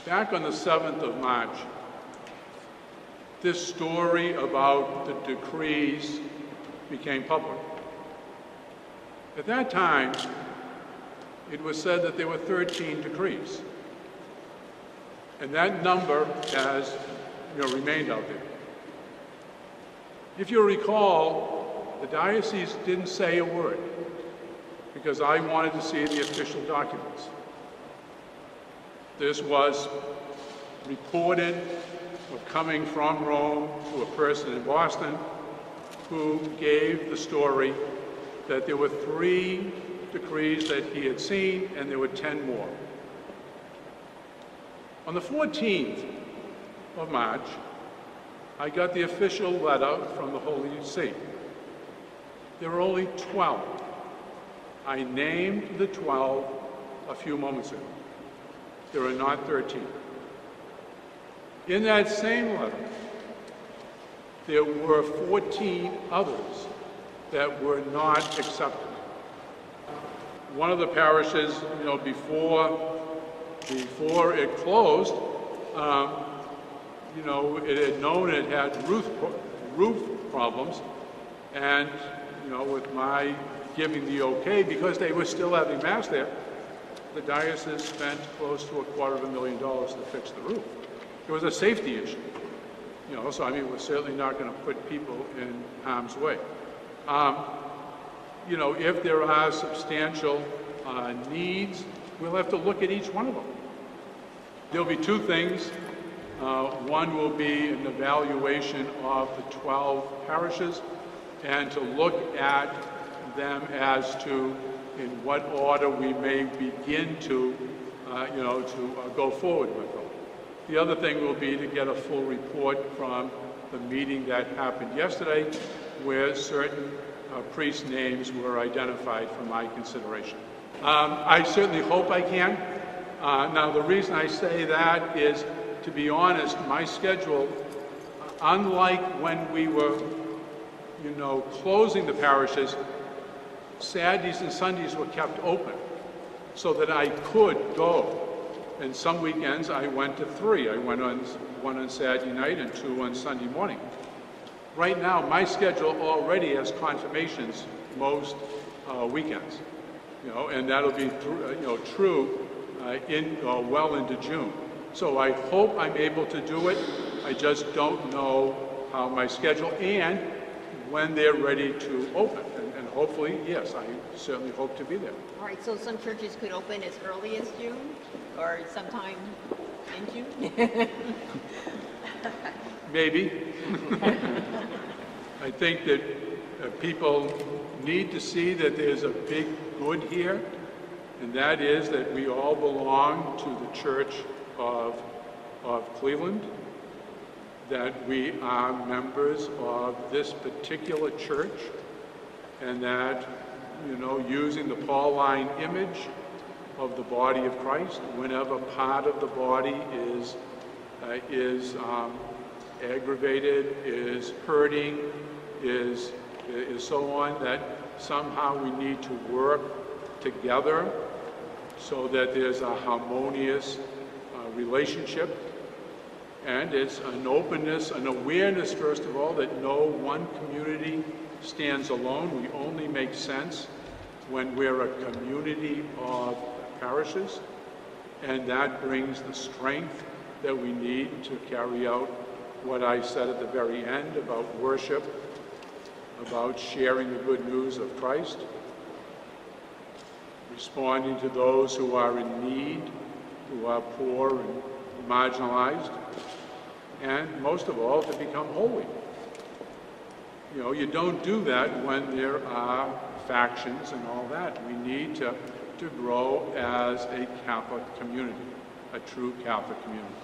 Back on the 7th of March, this story about the decrees became public. At that time, it was said that there were 13 decrees. And that number has remained out there. If you recall, the diocese didn't say a word because I wanted to see the official documents. This was reported of coming from Rome to a person in Boston who gave the story that there were 3 decrees that he had seen and there were 10 more. On the 14th of March, I got the official letter from the Holy See. There were only 12. I named the 12 a few moments ago. There are not 13. In that same letter, there were 14 others that were not accepted. One of the parishes, before it closed, it had known it had roof problems, and with my giving the okay, because they were still having Mass there, the diocese spent close to $250,000 to fix the roof. It was a safety issue, so we're certainly not going to put people in harm's way. If there are substantial needs, we'll have to look at each one of them. There'll be 2 things. One will be an evaluation of the 12 parishes and to look at them as to in what order we may begin to, go forward with them. The other thing will be to get a full report from the meeting that happened yesterday where certain priest names were identified for my consideration. I certainly hope I can. Now, the reason I say that is, to be honest, my schedule, unlike when we were, closing the parishes, Saturdays and Sundays were kept open so that I could go. And some weekends I went to 3. I went on one on Saturday night and 2 on Sunday morning. Right now, my schedule already has confirmations most weekends, and that'll be true well into June. So I hope I'm able to do it. I just don't know how my schedule and when they're ready to open. And hopefully, yes, I certainly hope to be there. All right, so some churches could open as early as June or sometime in June? Maybe. I think that people need to see that there's a big good here, and that is that we all belong to the Church of Cleveland, that we are members of this particular church, and that, using the Pauline image of the body of Christ, whenever part of the body is aggravated, is hurting, is so on, that somehow we need to work together so that there's a harmonious relationship. And it's an openness, an awareness, first of all, that no one community stands alone. We only make sense when we're a community of parishes, and that brings the strength that we need to carry out what I said at the very end about worship, about sharing the good news of Christ, responding to those who are in need, who are poor and marginalized, and most of all, to become holy. You don't do that when there are factions and all that. We need to grow as a Catholic community, a true Catholic community.